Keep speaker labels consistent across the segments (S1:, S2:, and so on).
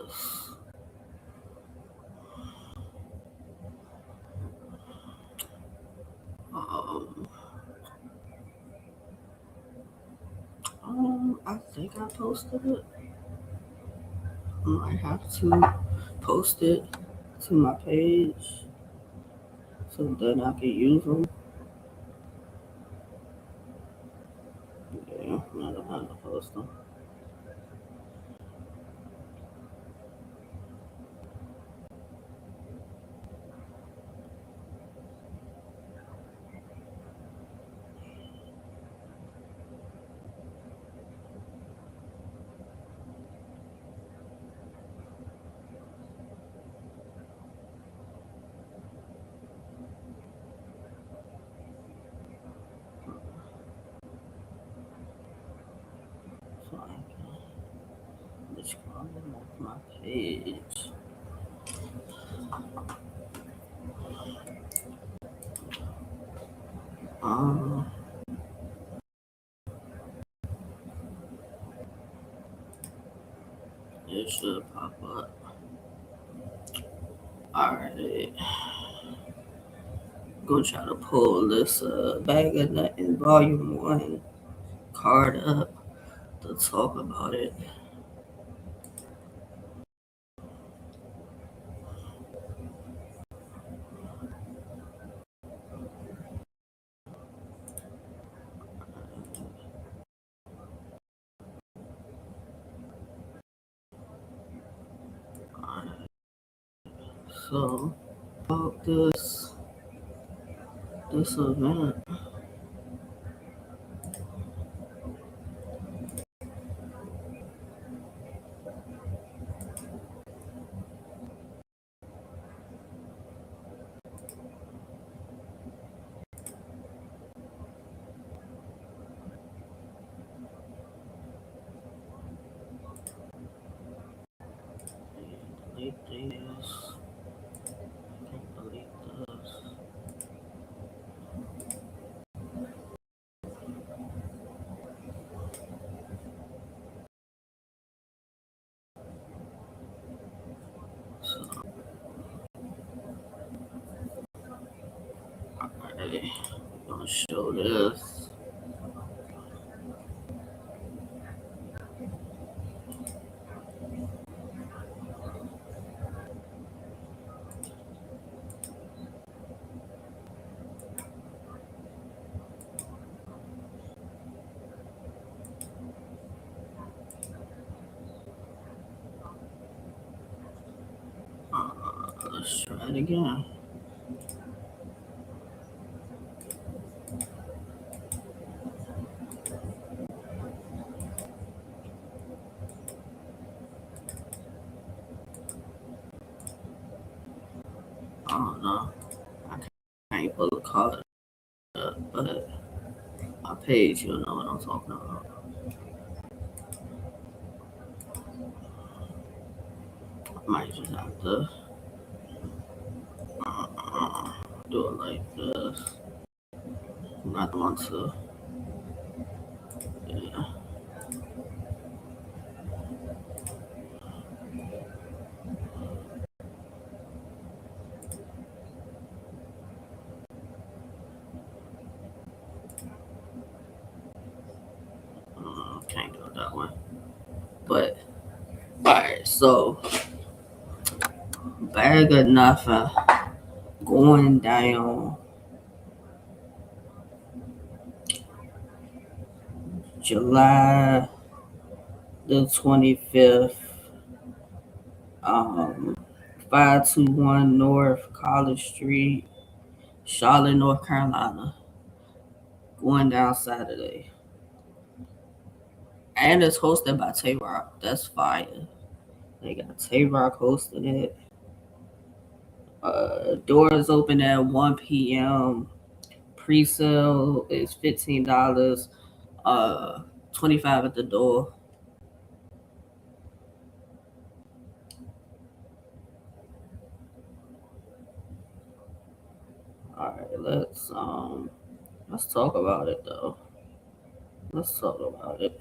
S1: this? Um, I think I posted it. I might have to post it to my page so then I can use them. Yeah, I don't have to post them. So I can describe them off my page. Um, it should pop up. Alright. Gonna try to pull this Bag of Nothin Volume 1 card up to talk about it. Alright. So, about this event. Delete these. Delete this. So, alright. Gonna show this. Let's try it again. I don't know. I can't pull the card up, but my page, you'll know what I'm talking about. I might just have to do it like this. Not want to. Yeah. Can't do it that way. But alright, so Bag of Nothin going down July the 25th. 521 North College Street, Charlotte, North Carolina. Going down Saturday. And it's hosted by Tay Rock. That's fire. They got Tay Rock hosting it. Doors open at 1 p.m. Pre-sale is $15. 25 at the door. All right, let's talk about it though. Let's talk about it.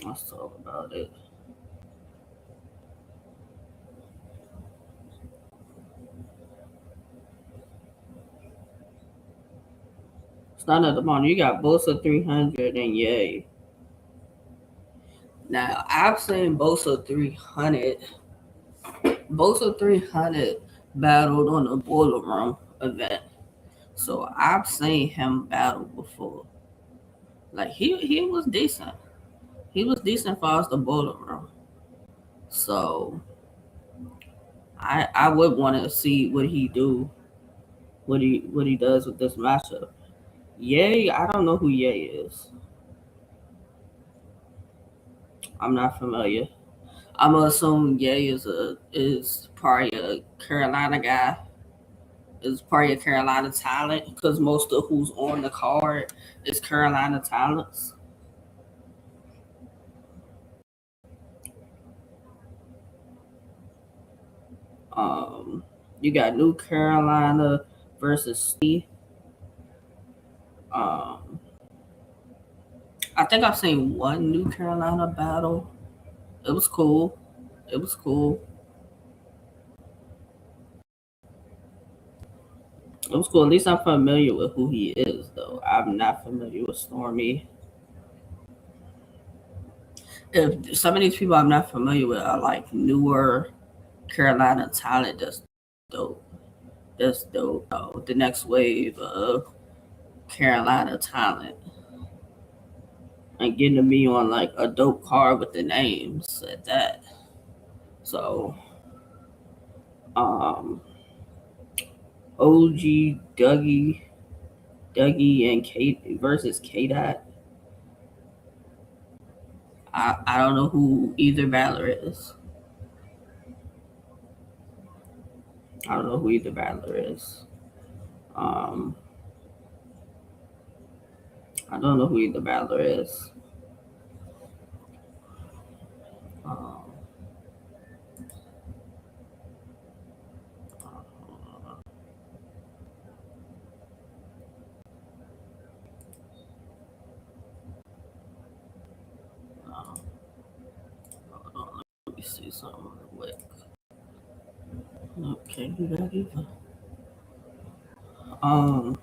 S1: Let's talk about it. It's not at the bottom. You got Bosa 300 and Yay. Now, I've seen Bosa 300. Bosa 300 battled on the Boiler Room event. So I've seen him battle before. Like, he was decent. He was decent for us the Boiler Room. So I would want to see what he do, what he does with this matchup. Yay, I don't know who Yay is. I'm not familiar. I'm gonna assume Ye is probably a Carolina guy. Is probably a Carolina talent because most of who's on the card is Carolina talents. Um, you got New Carolina versus Steve. Um, I think I've seen one New Carolina battle. It was cool. It was cool. It was cool. At least I'm familiar with who he is, though. I'm not familiar with Stormy. If some of these people I'm not familiar with are like newer Carolina talent, that's dope. That's dope. The next wave of Carolina talent and getting to be on like a dope card with the names at that. So, um, OG Dougie and Kate versus K Dot. I don't know who either battler is. I don't know who either battler is. Um, I don't know who either battler is. Um, um, hold on, let me see something real quick. Okay, do that either. Um,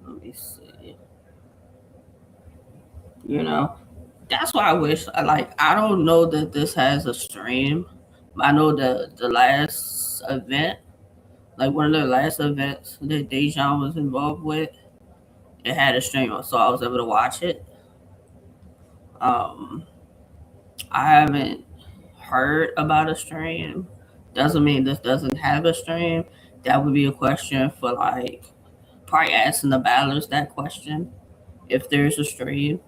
S1: let me see. You know, that's why I wish. Like, I don't know that this has a stream. I know the last event, like one of the last events that Dejan was involved with, it had a stream, so I was able to watch it. Um, I haven't heard about a stream. Doesn't mean this doesn't have a stream. That would be a question for like probably asking the battlers that question if there's a stream.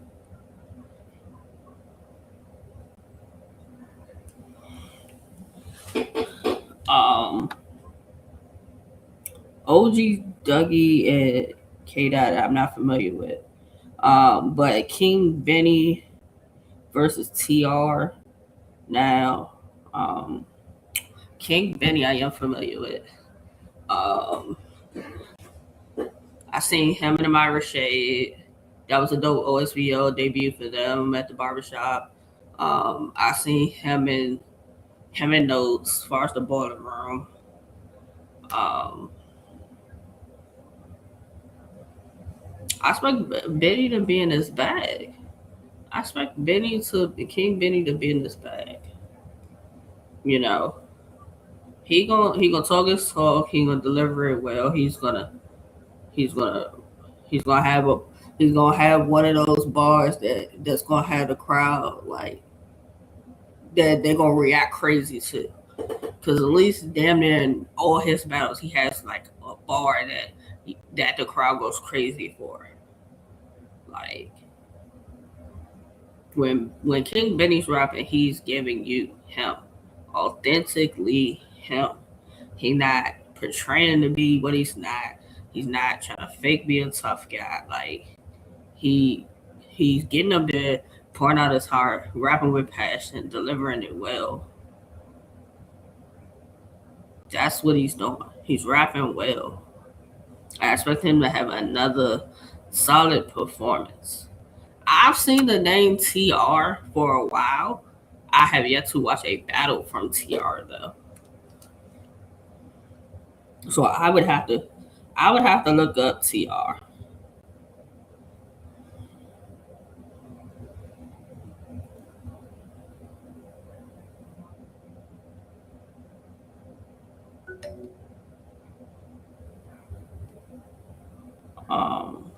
S1: Um, OG Dougie and K Dot I'm not familiar with. But King Benny versus TR now. Um, King Benny I am familiar with. Um, I seen him in the Myra Shade. That was a dope OSVO debut for them at the barbershop. I seen him in Notes as far as the boiler room. Um, I expect Benny to be in his bag. I expect King Benny to be in this bag. You know, he gonna talk his talk. He gonna deliver it well. He's gonna he's gonna have a he's gonna have one of those bars that's gonna have the crowd like that they're gonna react crazy to. Because at least damn near in all his battles he has like a bar that the crowd goes crazy for. Like when King Benny's rapping, he's giving you him authentically him. He's not portraying to be what he's not. He's not trying to fake be a tough guy. Like he he's getting up there, pouring out his heart, rapping with passion, delivering it well. That's what he's doing. He's rapping well. I expect him to have another solid performance. I've seen the name TR for a while. I have yet to watch a battle from TR though. So I would have to look up TR. Um,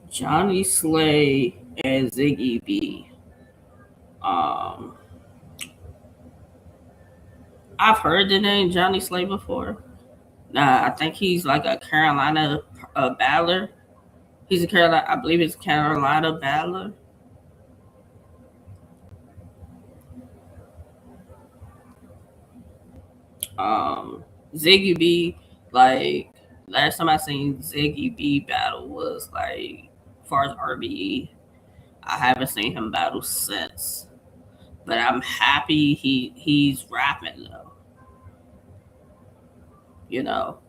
S1: Johnny Slay and Ziggy B. Um, I've heard the name Johnny Slay before. I think he's like a Carolina battler. He's a Carolina, I believe it's Carolina battler. Um, Ziggy B, like last time I seen Ziggy B battle was like, as far as RBE, I haven't seen him battle since. But I'm happy he's rapping though. You know,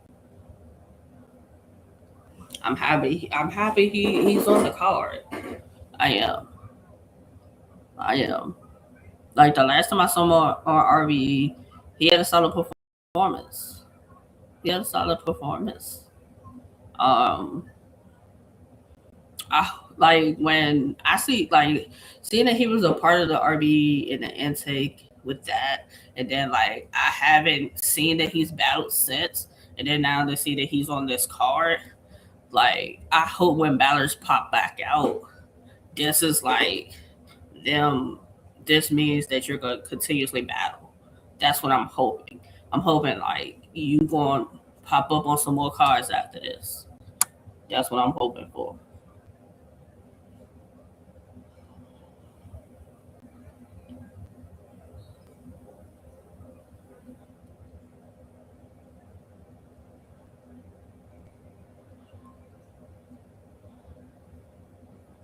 S1: I'm happy he's on the card. I am. I am. Like the last time I saw him on RBE, he had a solid performance. He had a solid performance. Um, like when I see like seeing that he was a part of the RB in the intake with that, and then like I haven't seen that he's battled since, and then now to see that he's on this card, like I hope when battlers pop back out, this is like them. This means that you're gonna continuously battle. That's what I'm hoping. I'm hoping like you gonna pop up on some more cards after this. That's what I'm hoping for.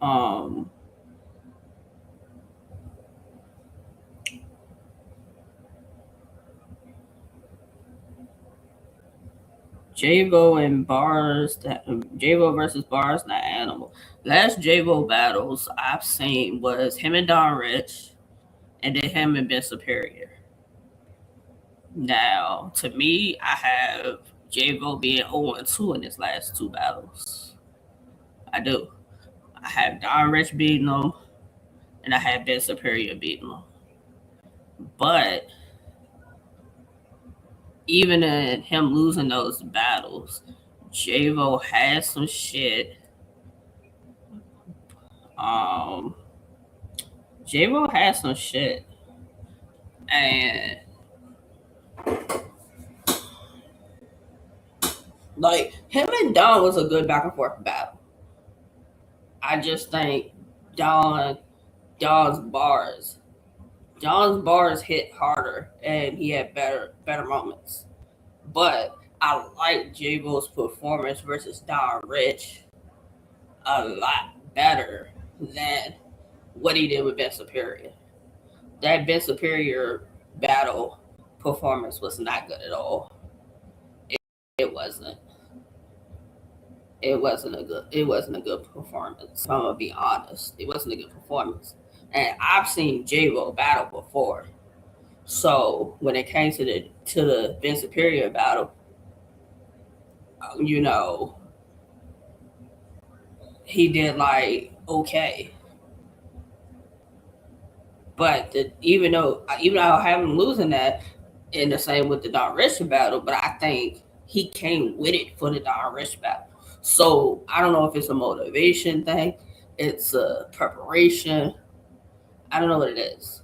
S1: Um, Javo and Bars, Javo versus Bars, not Animal. Last Javo battles I've seen was him and Don Rich, and then him and Ben Superior. Now, to me, I have Javo being 0-2 in his last two battles. I do. I have Don Rich beating him, and I have Ben Superior beating him. But even in him losing those battles, Javo has some shit. Um, Javo has some shit. And like him and Don was a good back and forth battle. I just think Don Don's bars Don's bars hit harder and he had better moments. But I like Javo's performance versus Don Rich a lot better than what he did with Ben Superior. That Ben Superior battle performance was not good at all. It, it wasn't. It wasn't a good performance. I'm gonna be honest. It wasn't a good performance. And I've seen J-Ro battle before. So when it came to the Ben Superior battle, you know, he did like okay. But even though I have him losing that in the same with the Don Rich battle, but I think he came with it for the Don Rich battle. So I don't know if it's a motivation thing, it's a preparation. I don't know what it is.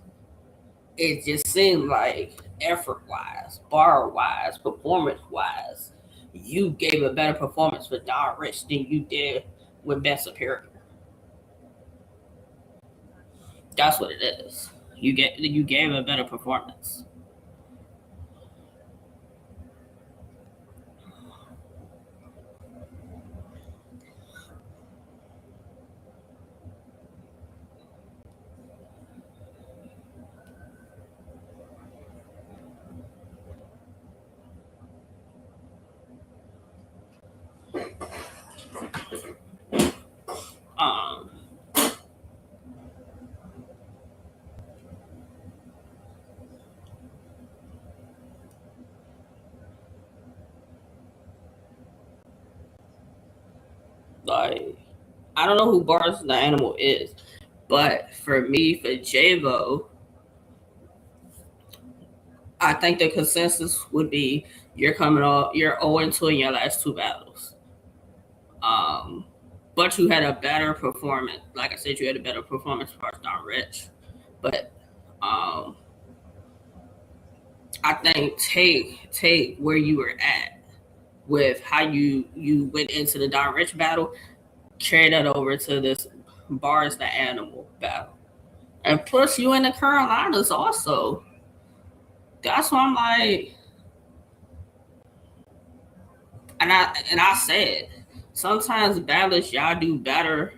S1: It just seemed like effort wise, bar wise, performance wise, you gave a better performance with Don Rich than you did with Ben Superior. That's what it is. You gave a better performance. Um, like I don't know who Bars the Animal is, but for me, for Javo, I think the consensus would be you're coming off, you're 0-2 in your last two battles. Um, but you had a better performance. Like I said, you had a better performance for Don Rich. But um, I think take where you were at with how you went into the Don Rich battle, carry that over to this Bars the Animal battle. And plus you in the Carolinas also. That's why I'm like, and I said sometimes battles y'all do better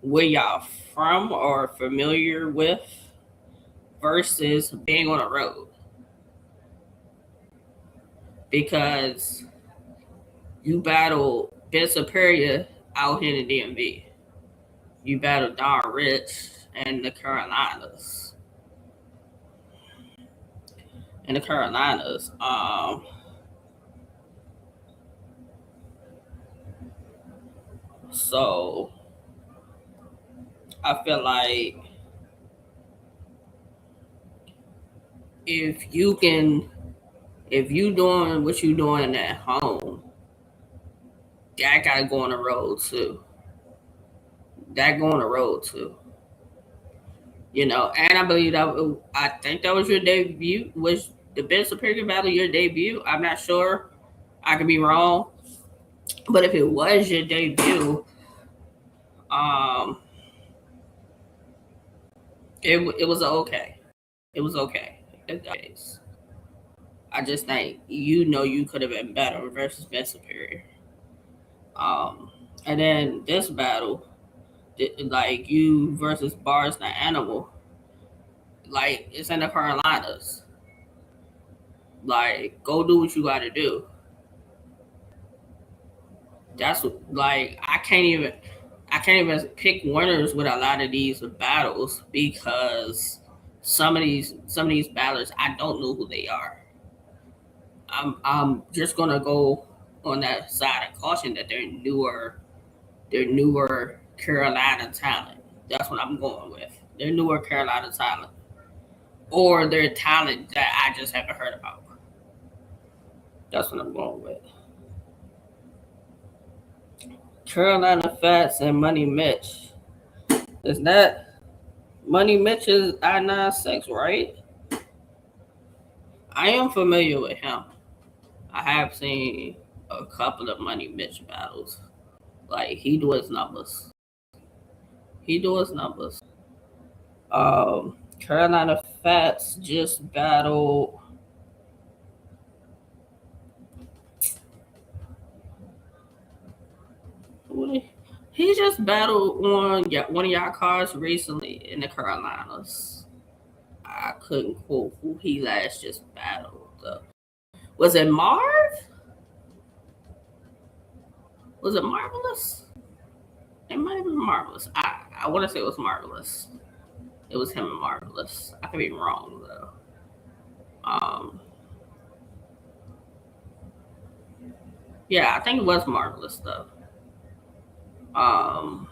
S1: where y'all from or familiar with versus being on the road. Because you battle Ben Superior out here in the DMV. You battle Don Rich and the Carolinas. In the Carolinas. So I feel like if you can if you doing what you doing at home, that gotta go on the road too. That go on the road too. And I believe I think that was your debut. Was the Ben Superior battle your debut? I'm not sure. I could be wrong. But if it was your debut, um, it was okay. It was okay. I just think you could have been better versus Ben Superior. Um, and then this battle, like you versus Bars the Animal, like it's in the Carolinas. Like go do what you got to do. Like I can't even pick winners with a lot of these battles because some of these battlers I don't know who they are. I'm just gonna go on that side of caution that they're newer Carolina talent. That's what I'm going with. They're newer Carolina talent, or they're talent that I just haven't heard about. That's what I'm going with. Carolina Fats and Money Mitch. Is that Money Mitch is I-96, right? I am familiar with him. I have seen a couple of Money Mitch battles. Like he do his numbers. He do his numbers. Carolina Fats just battled. He just battled on one of y'all cards recently in the Carolinas. I couldn't quote who he last just battled. Though. Was it Marv? Was it Marvelous? It might have been Marvelous. I want to say it was Marvelous. It was him and Marvelous. I could be wrong though. Um, yeah, I think it was Marvelous though. Um,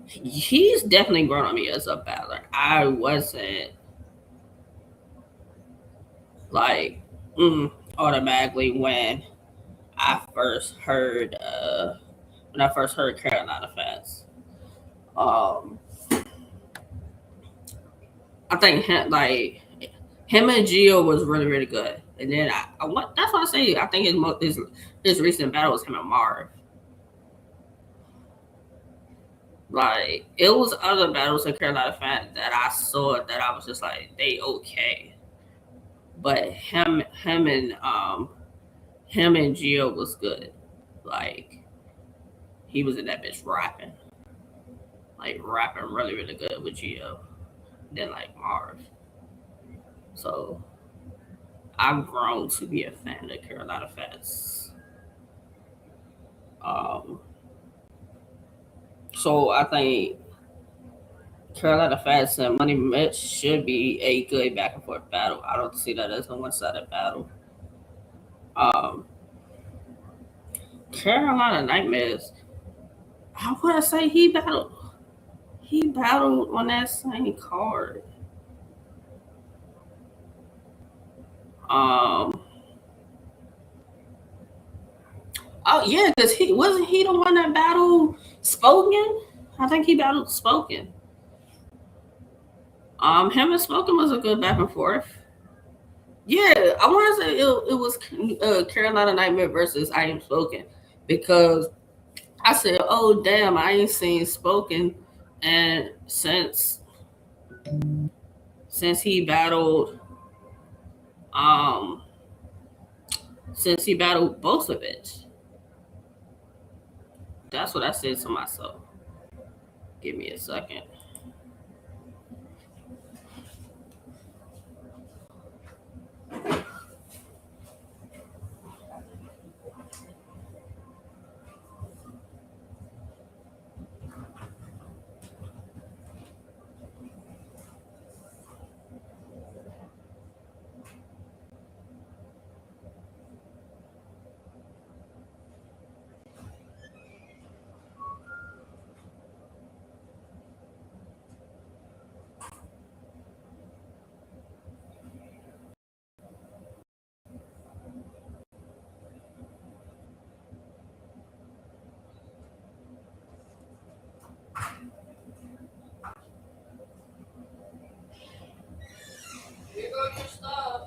S1: he's definitely grown on me as a battler. I wasn't like automatically I first heard when I first heard Carolina Fats. Um, I think him and Gio was really really good. And then I want that's why I say I think his recent battle was him and Marv. Like it was other battles in Carolina Fats that I saw that I was just like they okay, but him and Gio was good. Like he was in that bitch rapping, like rapping really really good with Gio. Then like Marv. So I've grown to be a fan of Carolina Fats. Um, so I think Carolina Fast and Money Mitch should be a good back and forth battle. I don't see that as a one sided battle. Um, Carolina Nightmares. I want to say he battled. He battled on that same card. Um, oh yeah, because he wasn't he the one that battled Spoken. I think he battled Spoken. Him and Spoken was a good back and forth. Yeah, I want to say it was Carolina Nightmare versus I Am Spoken because I said, "Oh damn, I ain't seen Spoken," and since he battled um since he battled Bosovic, that's what I said to myself. Give me a second. Here go your stuff.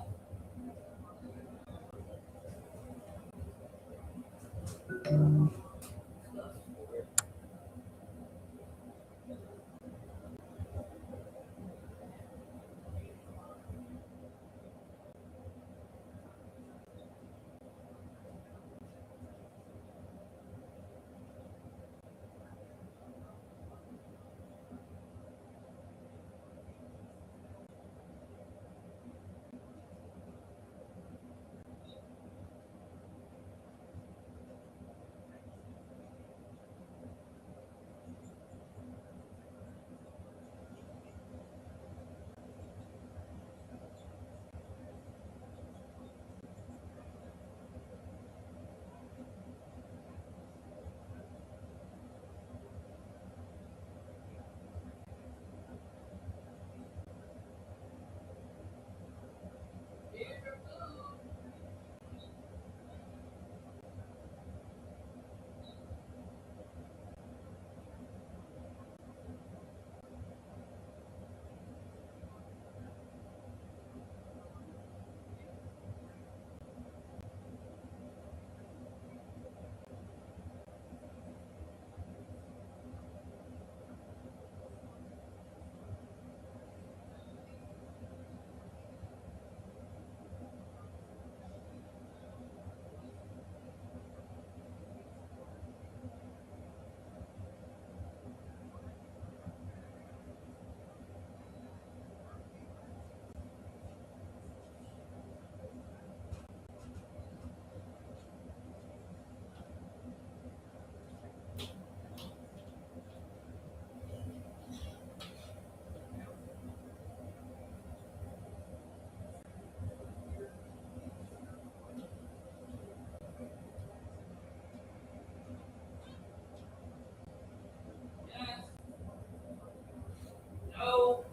S1: No.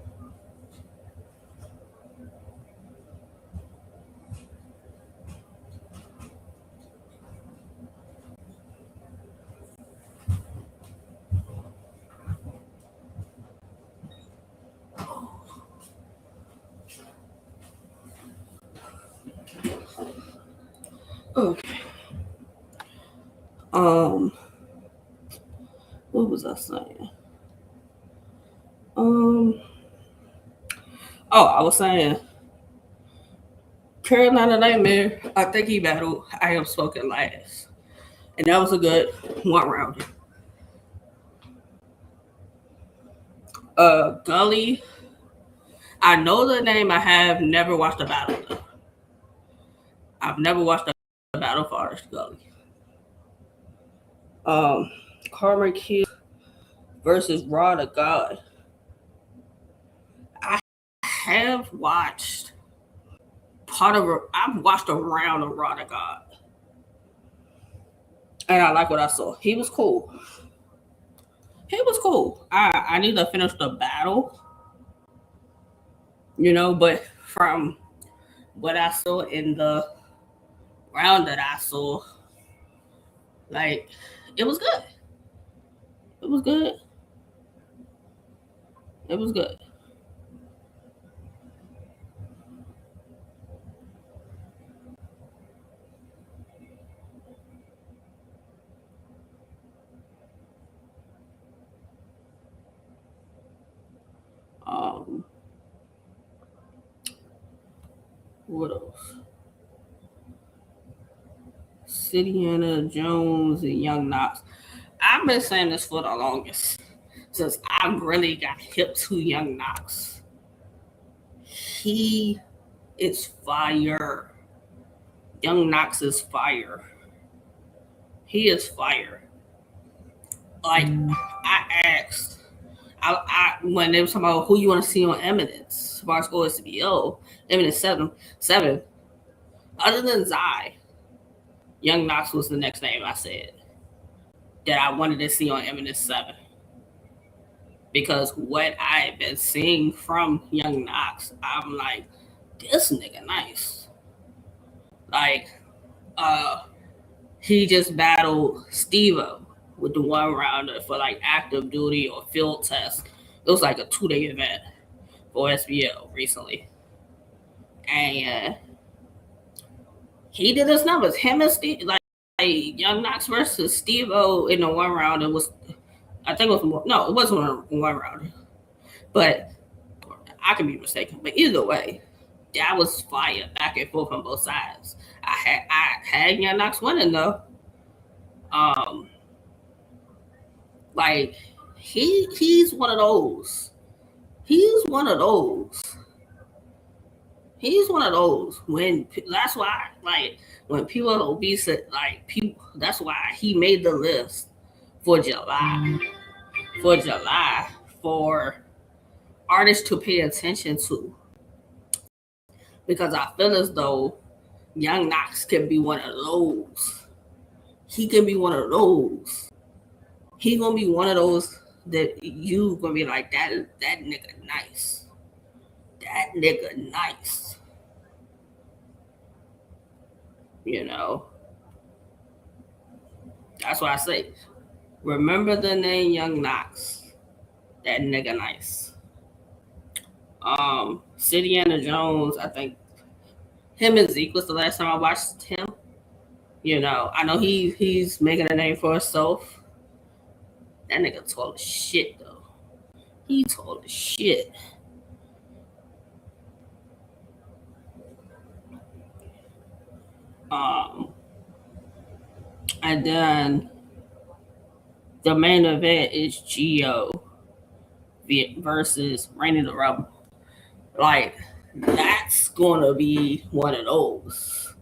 S1: Okay. Um, what was I saying? Um, oh, I was saying Carolina Nightmare. I think he battled I Am Spoken last, and that was a good one round. Gully. I know the name. I have never watched a battle. Though. I've never watched a battle for Artist Gully. Um, Karma Kid versus Raw to God. I have watched I've watched a round of Raw to God. And I like what I saw. He was cool. He was cool. I need to finish the battle, but from what I saw in the round that I saw, like, it was good. It was good. It was good. Um, what else? Indiana Jones and Young Knox. I've been saying this for the longest since I really got hip to Young Knox. He is fire. Young Knox is fire. He is fire. Like, I asked, when they were talking about who you want to see on Eminence, as far as OSBO, Eminence 7. Other than Zai, Young Knox was the next name I said that I wanted to see on Eminence 7. Because what I've been seeing from Young Knox, I'm like, this nigga nice. Like, he just battled Steve-O with the one rounder for like active duty or field test. It was like a 2-day event for SBL recently. And he did his numbers. Him and Steve, like Young Knox versus Steve-O in the one round. It was, I think it was, no, it wasn't one round. But I could be mistaken. But either way, that was fire back and forth on both sides. I had Young Knox winning though. Like, he's one of those. He's one of those. He's one of those. When that's why, like, when people are obese, like people, that's why he made the list for July. For July, for artists to pay attention to, because I feel as though Young Knox can be one of those. He can be one of those. He gonna be one of those that you gonna be like, that nigga nice. That nigga nice. You know. That's why I say, remember the name Young Knox. That nigga nice. Indiana Jones, I think him and Zeke was the last time I watched him. I know he's making a name for himself. That nigga tall as shit though. He tall as shit. And then the main event is Geo versus Rainy the Rebel. Like, that's gonna be one of those.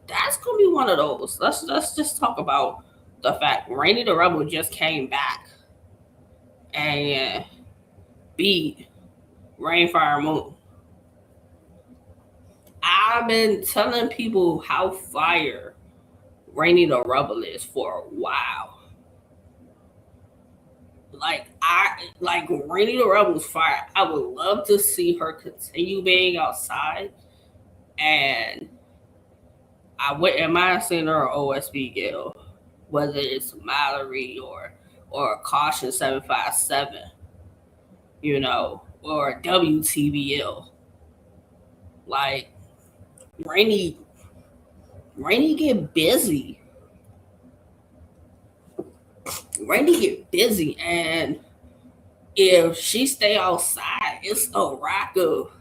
S1: That's gonna be one of those. Let's just talk about the fact Rainy the Rebel just came back and beat Rainfire Moon. I've been telling people how fire Rainy the Rebel is for a while. Like Rainy the Rebel's fire. I would love to see her continue being outside, and I wouldn't mind seeing her OSB Gill, whether it's Mallory or Caution 757, or WTBL. Like, Rainy get busy. Rainy get busy, and if she stay outside, it's a rack of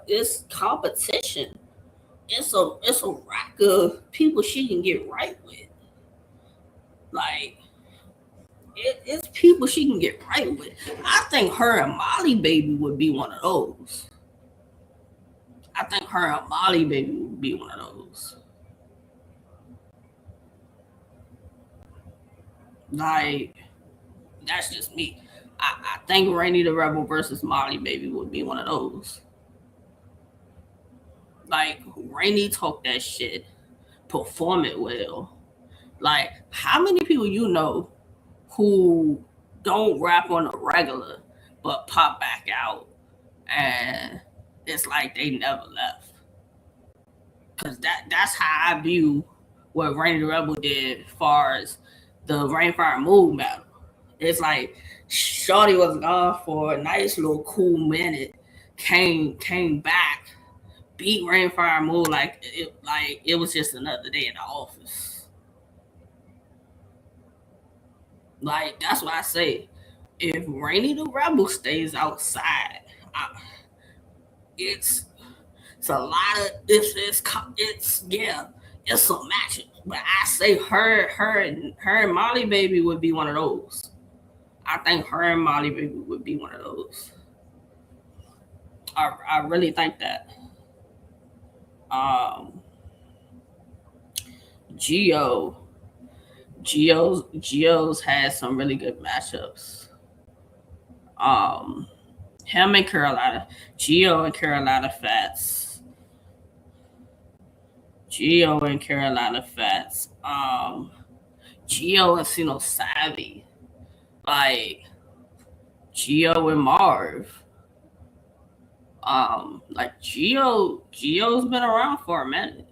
S1: it's competition. It's a rack of people she can get right with. Like, it's people she can get right with. I think her and Molly Baby would be one of those. I think her and Molly Baby would be one of those. Like, that's just me. I think Rainy the Rebel versus Molly Baby would be one of those. Like, Rainy talk that shit, perform it well. Like, how many people you know who don't rap on a regular but pop back out and it's like they never left? Cause that's how I view what Rainy the Rebel did as far as the Rainfire Mood battle. It's like Shorty was gone for a nice little cool minute, came back, beat Rainfire Mood like it was just another day in the office. Like that's what I say. If Rainy the Rebel stays outside, I, it's it's a lot of it's yeah, it's some matches. But I say her and Molly Baby would be one of those. I think her and Molly Baby would be one of those. I really think that. Um, Geo Geo's had some really good matchups. Um, him and Carolina, Geo and Carolina Fats, Geo and Carolina Fats. Geo and Sino Savvy, like Geo and Marv. Like Geo's been around for a minute.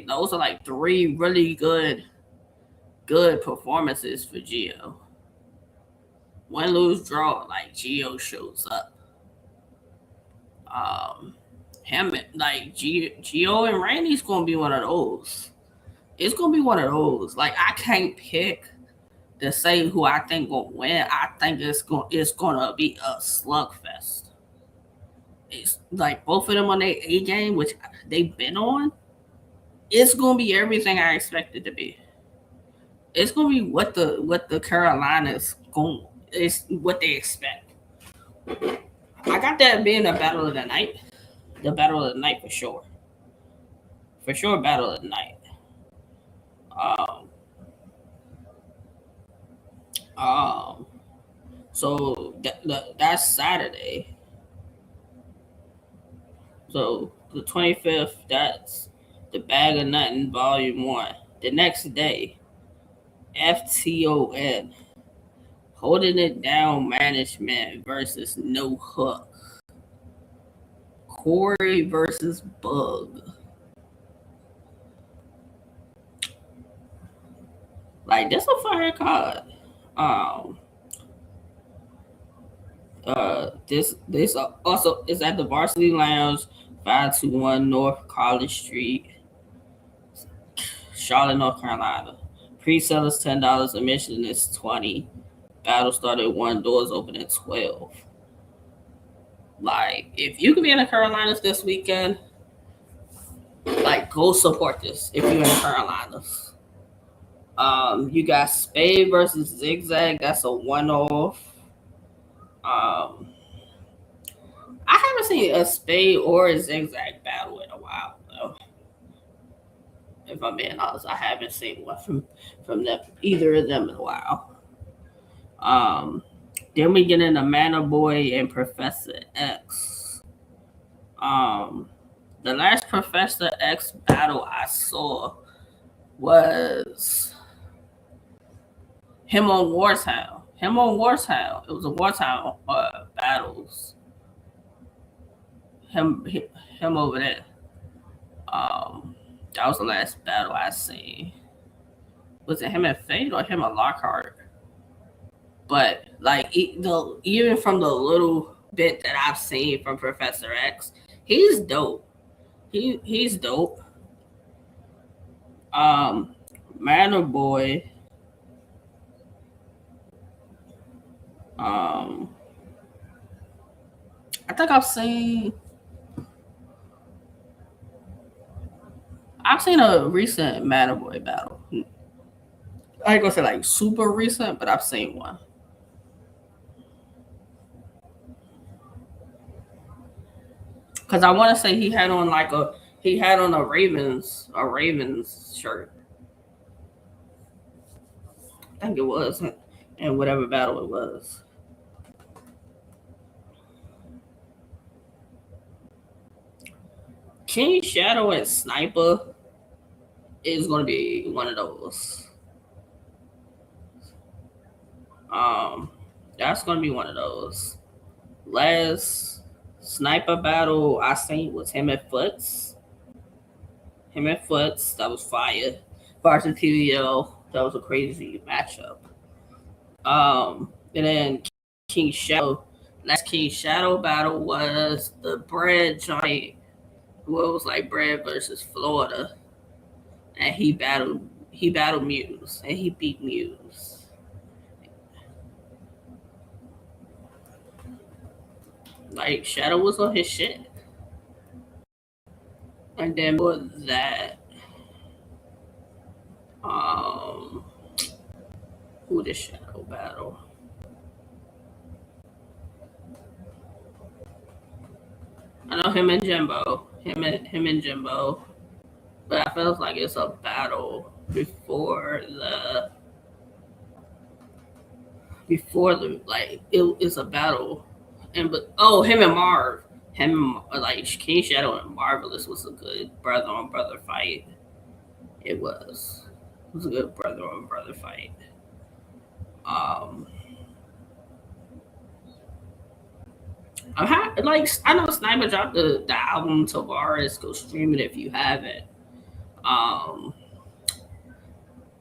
S1: Those are like three really good performances for Geo. Win, lose, draw, like Geo shows up. Um, him like Geo and Randy's gonna be one of those. It's gonna be one of those. Like I can't pick to say who I think gonna win. I think it's gonna be a slugfest. It's like both of them on their A game, which they've been on. It's gonna be everything I expect it to be. It's gonna be what the Carolinas going. It's what they expect. I got that being a battle of the night. The battle of the night for sure. For sure, battle of the night. Um, um. So that's Saturday. So the 25th. That's the Bag of Nothing Volume One. The next day, F.T.O.N. Holding It Down Management versus No Hook. Corey versus Bug. Like that's a fire card. Um, this also is at the Varsity Lounge, 521 North College Street, Charlotte, North Carolina. Pre-sale is $10. Admission is 20. Battle started at 1. Doors open at 12. Like if you can be in the Carolinas this weekend, like go support this. If you're in the Carolinas, you got Spade versus Zigzag. That's a one-off. Um, I haven't seen a Spade or a Zigzag battle in a while, though. If I'm being honest, I haven't seen one from them, either of them in a while. Um, then we get into Manor Boy and Professor X. Um, the last Professor X battle I saw was him on Wartown. Him on Wartown. It was a Wartown battles. Him him over there. Um, that was the last battle I seen. Was it him and Fate or him and Lockhart? But like even from the little bit that I've seen from Professor X, he's dope. He's dope. Um, Manor Boy. Um, I think I've seen a recent Manor Boy battle. I ain't gonna say like super recent, but I've seen one. Cause I want to say he had on a Ravens shirt. think it was, in whatever battle it was. King Shadow and Sniper is going to be one of those. Um, that's going to be one of those. Last Sniper battle I seen was him and Foots. Him and Foots, that was fire. Versus TVL, that was a crazy matchup. And then King Shadow, last King Shadow battle was the Bread Giant, who it was like Bread versus Florida, and he battled Muse, and he beat Muse. Like Shadow was on his shit, and then for that, um, who did Shadow battle? I know him and Jimbo, him and Jimbo, but I feels like it's a battle before the like it's a battle, and but him and Marv, like King Shadow and Marvelous was a good brother on brother fight. It was a good brother on brother fight. Um, I know Sniper dropped the album Tavares. Go stream it if you haven't. Um,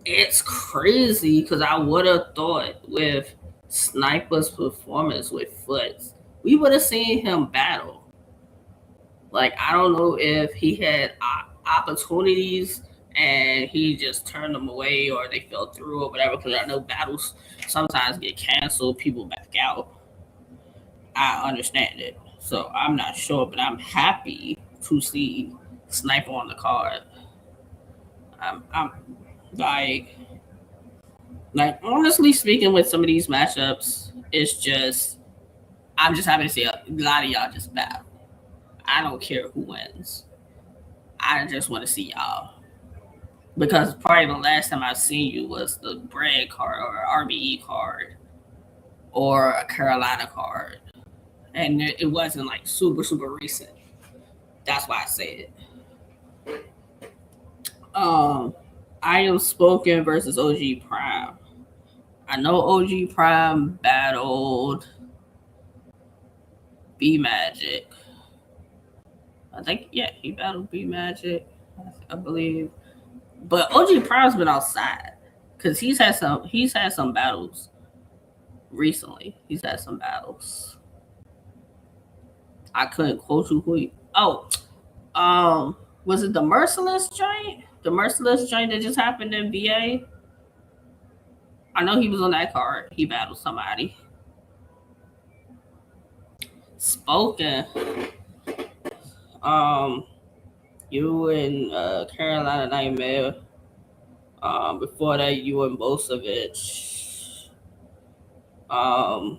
S1: it's crazy because I would have thought with Sniper's performance with Foots, we would have seen him battle. Like I don't know if he had opportunities and he just turned them away or they fell through or whatever. Because I know battles sometimes get canceled, people back out. I understand it, so I'm not sure, but I'm happy to see Sniper on the card. I'm like honestly speaking, with some of these matchups, it's just I'm just happy to see a lot of y'all just battle. I don't care who wins. I just want to see y'all because probably the last time I seen you was the Bread card or RBE card or a Carolina card, and it wasn't like super recent. That's why I say it. Um, I am Spoken versus OG Prime. I know OG Prime battled B Magic. I think he battled B Magic, I believe. But OG Prime's been outside because he's had some battles recently. He's had some battles. I couldn't quote you who. Was it the Merciless joint? The Merciless joint that just happened in VA. I know he was on that card. He battled somebody. Spoken. Um, you and Carolina Nightmare. Before that, you and Bosevich. Um,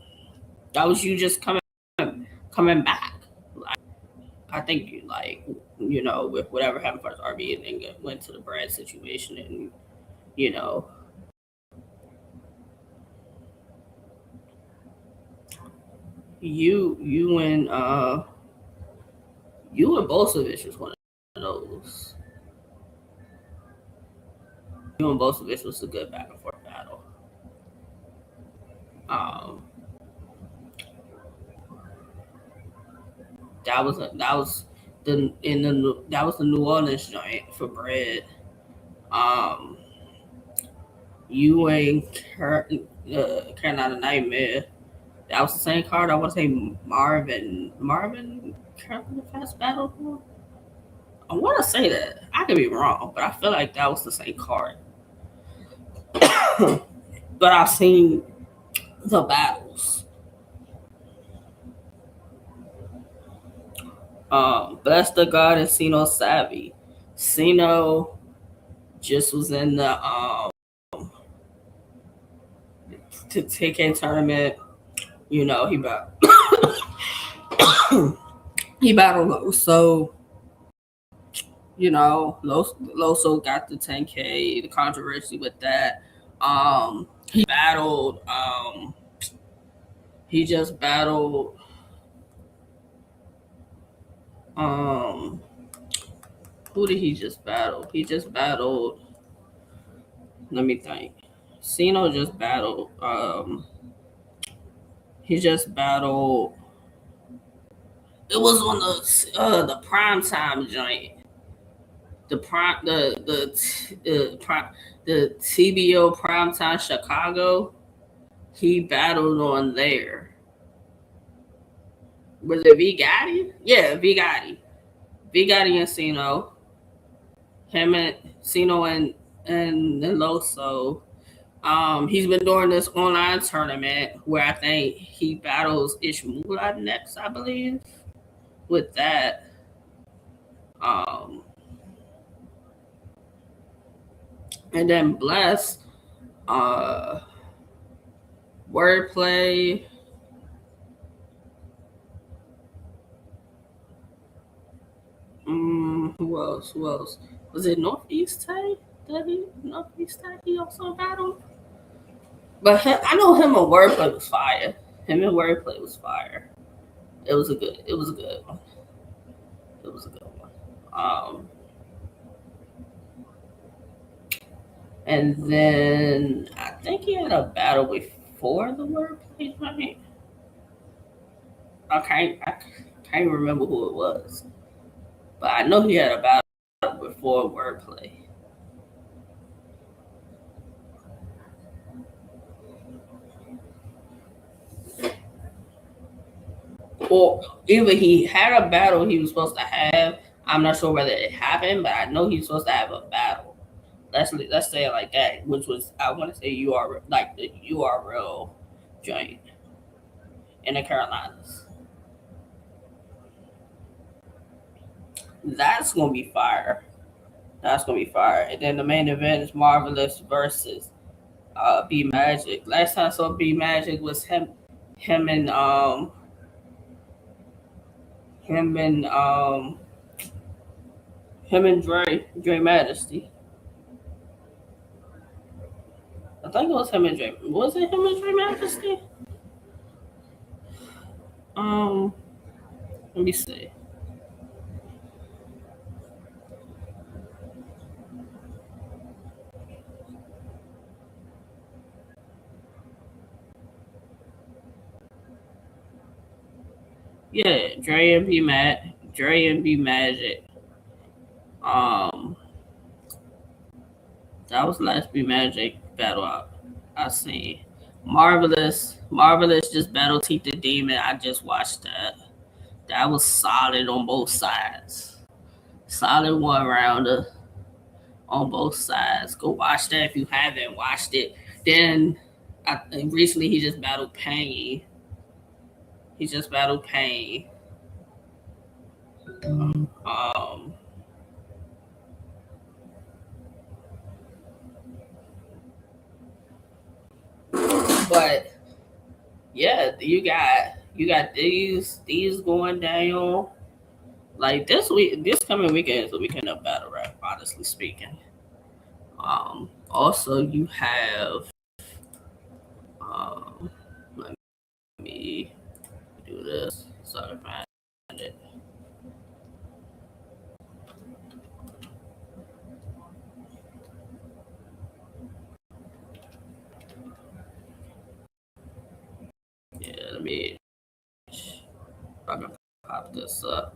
S1: that was you just coming back. Like, I think you with whatever happened first RB and then went to the Brad situation and you know you and you and Bosevich was one of those. You and Bosevich was a good back and forth battle. Um, that was that was the New Orleans joint for Bread. Um, you and Carolina Nightmare. That was the same card. I want to say Marvin Carolina Fast battle. I want to say that. I could be wrong, but I feel like that was the same card. But I've seen the battles. Bless the God and Sino Savvy. Sino just was in the to TK tournament. He he battled Loso. Loso got the 10K. The controversy with that. He battled. He just battled. Um, who did he just battle? He just battled. Let me think. Cena just battled. He just battled. It was on the prime time joint. The prime the TBO primetime Chicago. He battled on there. Was it V Gotti? Yeah, V Gotti. V Gotti and Cino. Him and Cino and Loso. He's been doing this online tournament where I think he battles Ishmula next, I believe. With that, um, and then Bless, uh, Wordplay. Who else? Who else? Was it Northeast Tay? Did he Northeast Tay? He also battled. But I know him and Wordplay was fire. Him and Wordplay was fire. It was a good. It was a good one. It was a good one. And then I think he had a battle before the Wordplay. I can't remember who it was, but I know he had a battle before Wordplay. Or either he had a battle he was supposed to have. I'm not sure whether it happened, but I know he's supposed to have a battle. Let's say it like that, which was I want to say like the URL joint in the Carolinas. That's gonna be fire. That's gonna be fire. And then the main event is Marvelous versus B Magic. Last time I saw B Magic was him and him and um him and Dre Majesty. I think it was him and Dre. Was it him and Dre Majesty? Um, Let me see. Yeah, Dre and B Magic. Um, that was last B Magic battle I seen. Marvelous just battle Teeth the Demon. I just watched that. That was solid on both sides. Solid one rounder on both sides. Go watch that if you haven't watched it. Then recently he just battled Pain. He just battled Pain. Um, but yeah, you got these going down. Like this coming weekend is the weekend of battle rap. Honestly speaking. Also you have let me do this so I can find it. Yeah, let me. I can pop this up.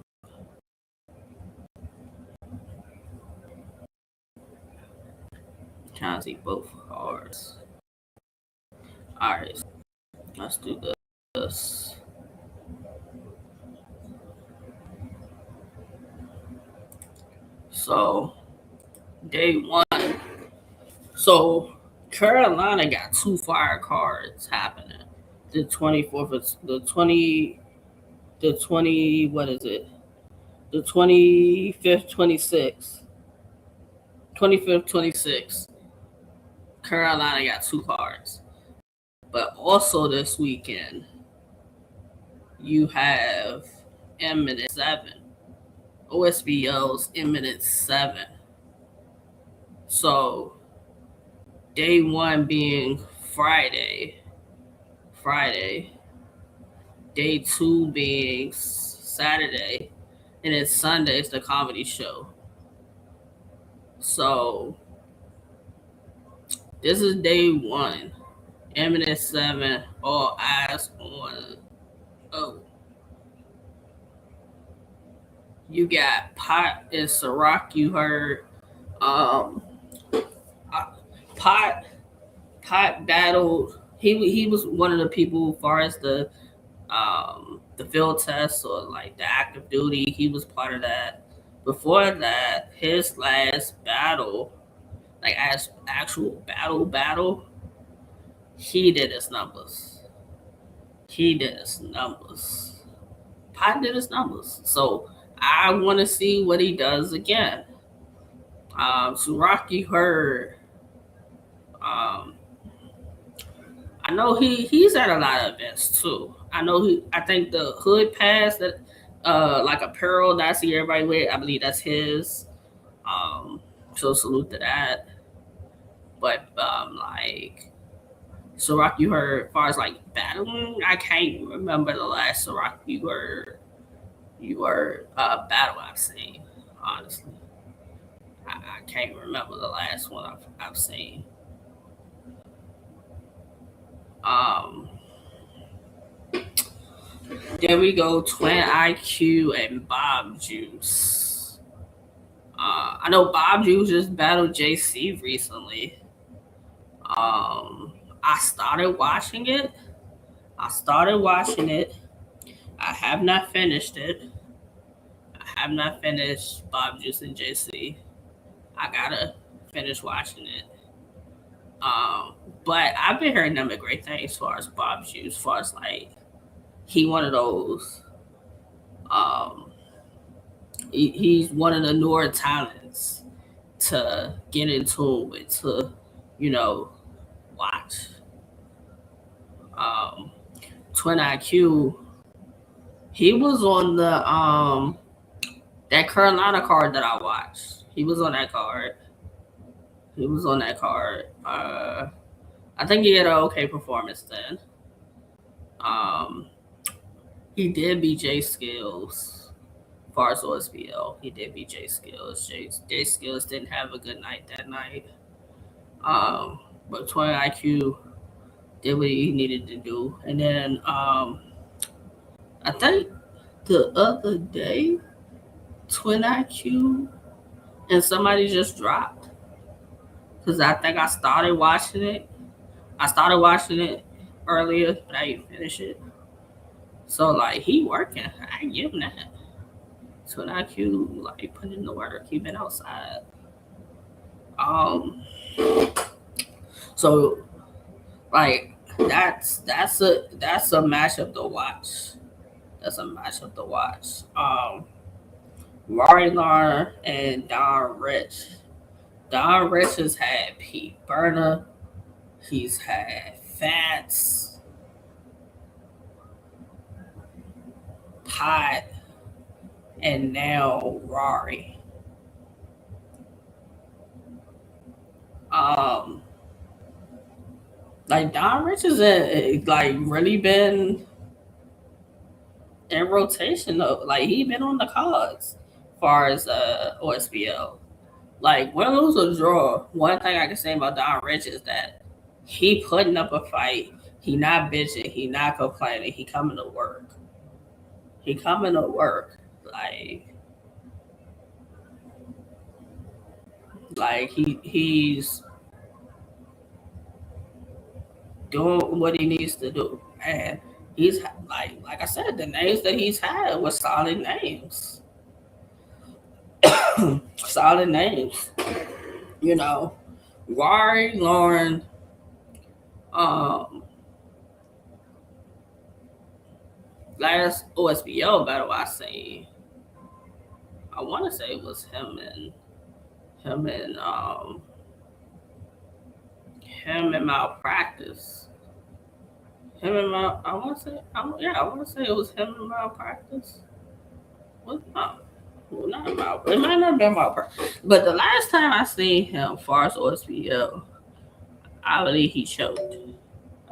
S1: Trying to see both cards. All right, let's do this. So day one. So Carolina got two fire cards happening. The 24th, the 20, what is it? The 25th, 26th. 25th, 26th. Carolina got two cards. But also this weekend, you have Eminent 7. OSBO's Eminent 7. So day one being Friday. Friday. Day 2 being Saturday. And then Sunday is the comedy show. So this is day 1. Eminent 7. All eyes on. Oh. You got Pot and Ciroc. You heard. Um, Pot battled. He was one of the people as far as the field test or like the active duty. He was part of that. Before that, his last battle, like as actual battle, he did his numbers. He did his numbers. Pot did his numbers. So I want to see what he does again. Suraki heard. Um, I know he's at a lot of events too. I think the hood pass that like apparel that I see everybody with, I believe that's his. So salute to that. But like Ciroc you heard as far as like battling, I can't remember the last Ciroc you heard battle I've seen, honestly. I can't remember the last one I've seen. Um There we go, Twin IQ and Bob Juice. I know Bob Juice just battled JC recently. I started watching it. I have not finished it. I have not finished Bob Juice and JC. I gotta finish watching it. Um, but I've been hearing nothing but great things as far as Bob Juice, as far as like he one of those um he's one of the newer talents to get into with to, you know, watch. Um Twin IQ, he was on the that Carolina card that I watched. He was on that card. He was on that card. I think he had an okay performance then. Um he did beat J Skills as far as OSBL. He did beat J Skills. J Skills didn't have a good night that night. Um but Twin IQ did what he needed to do. And then I think the other day Twin IQ and somebody just dropped because I think I started watching it. I started watching it earlier, but I didn't finish it. So like he working, I give him that. Twin IQ like putting in the work. He been outside. Um, so like that's a matchup to watch. That's a matchup to watch. Rory Larner and Don Rich. Don Rich has had Pete Burner. He's had Fats, Pot, and now Rory. Um, like Don Rich is like really been in rotation though. Like he been on the cards as far as OSBL. Like win, lose or draw. One thing I can say about Don Rich is that he putting up a fight. He not bitching. He not complaining. He coming to work. He coming to work. Like he's doing what he needs to do. And he's like I said, the names that he's had were solid names. Solid names. You know, Rory, Lauren, um, last OSBL battle I seen, I want to say it was him and him and Malpractice. Him and Mal, I want to say, I want to say it was him and Malpractice. What? No, well, not Mal. It might not have been Malpractice. But the last time I seen him, far as OSBL, I believe he choked.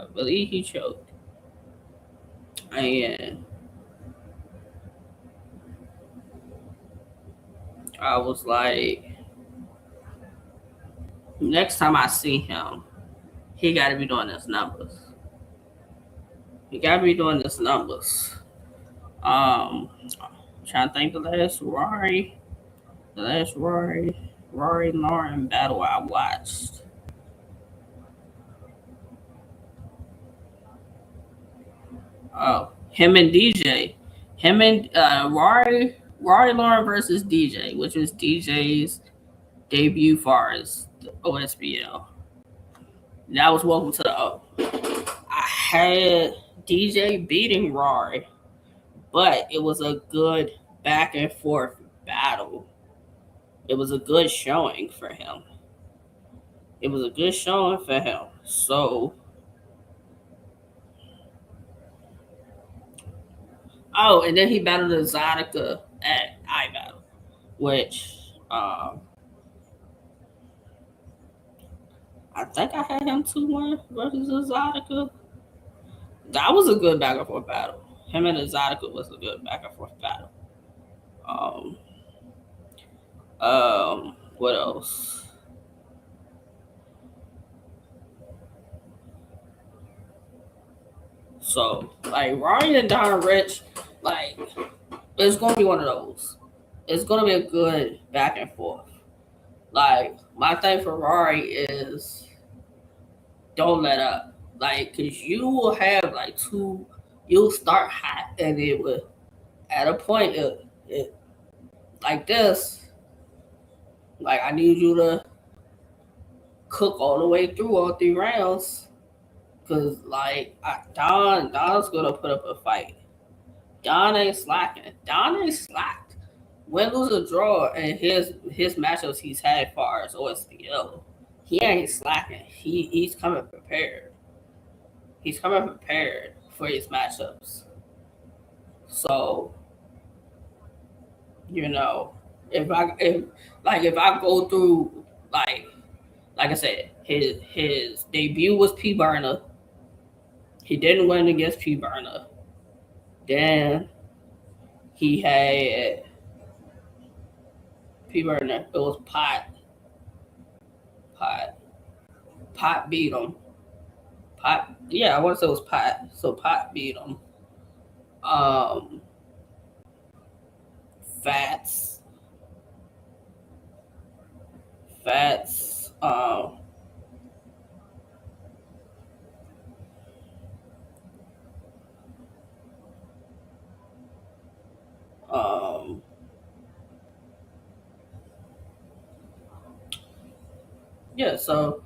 S1: I believe he choked. And I was like, next time I see him, he got to be doing his numbers. He got to be doing his numbers. Trying to think the last Rory Lauren battle I watched. Oh, him and DJ, him and Rory Lauren versus DJ, which was DJ's debut far as the OSBL. That was Welcome to the O. I had DJ beating Rory, but it was a good back and forth battle. It was a good showing for him. It was a good showing for him. So, oh, and then he battled Exotica at iBattle, which I think I had him 2-1 versus Exotica. That was a good back and forth battle. Him and Exotica was a good back and forth battle. What else? So, like, Ryan and Don Rich, like, it's gonna be one of those. It's gonna be a good back and forth. Like, my thing for Rory is don't let up. Like, cause you will have like you'll start hot and it will at a point it like this. Like, I need you to cook all the way through all 3 rounds. Cause like Don's gonna put up a fight. Don ain't slacking. Don ain't slacked. Win, lose, or draw, and his matchups he's had far as OSBL, he ain't slacking. He's coming prepared. He's coming prepared for his matchups. So, you know, if I go through like I said, his debut was P Burner. He didn't win against P Burner. Then he had P Burner. It was Pot. Pot beat him. Pot. Yeah, I want to say it was Pot. So Pot beat him. Fats. Fats. Yeah. So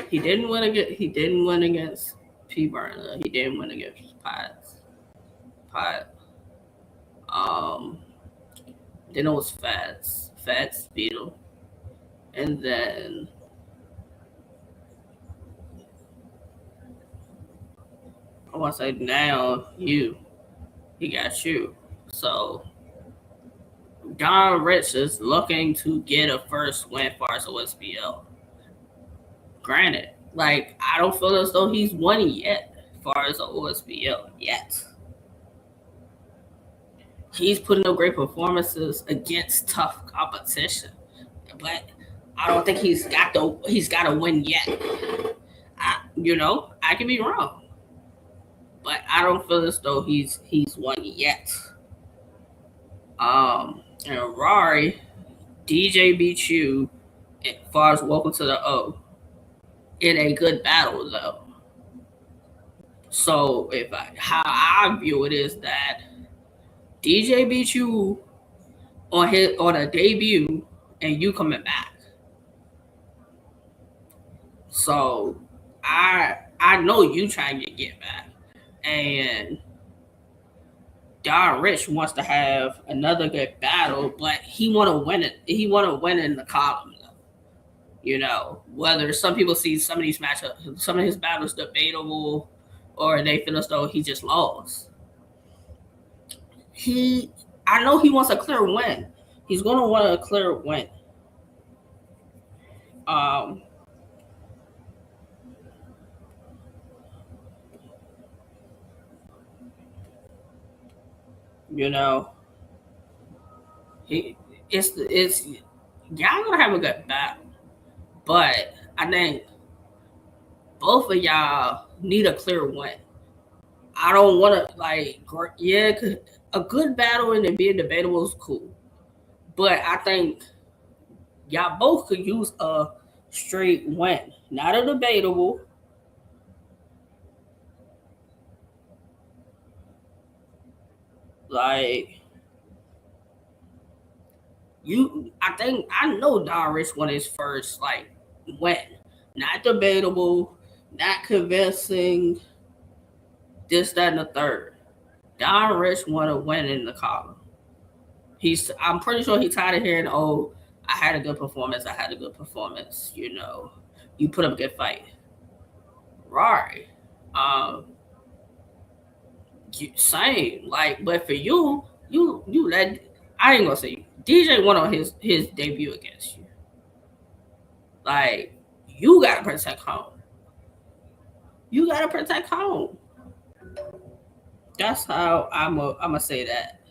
S1: he didn't win against P Burner. He didn't win against Pot. Um. Then it was Fats. Fats beat him. And then I want to say now he got you. So Don Rich is looking to get a first win for us OSBL. Granted, like, I don't feel as though he's won yet far as the OSBL yet. He's putting up great performances against tough competition, but I don't think he's got a win yet. I could be wrong, but I don't feel as though he's won yet. And Rory, DJ beat you as far as Welcome to the O in a good battle though. So how I view it is that DJ beat you on a debut and you coming back. So I know you trying to get back, and Don Rich wants to have another good battle, but he want to win it. He want to win in the column. Whether some people see some of these matchups, some of his battles debatable, or they feel as though he just lost. I know he wants a clear win. He's gonna want a clear win. You know, he it's y'all gonna have a good battle, but I think both of y'all need a clear win. I don't want to yeah, a good battle and it being debatable is cool, but I think y'all both could use a straight win, not a debatable. Like I think I know Doris won his first win, not debatable, not convincing, this, that, and the third. Don Rich won a win in the column. I'm pretty sure he's tired of hearing, "Oh, I had a good performance. I had a good performance." You put up a good fight, right? Um, same. But for you let I ain't gonna say you. DJ went on his debut against you. Like, you gotta protect home. You gotta protect home. That's how I'm gonna say that.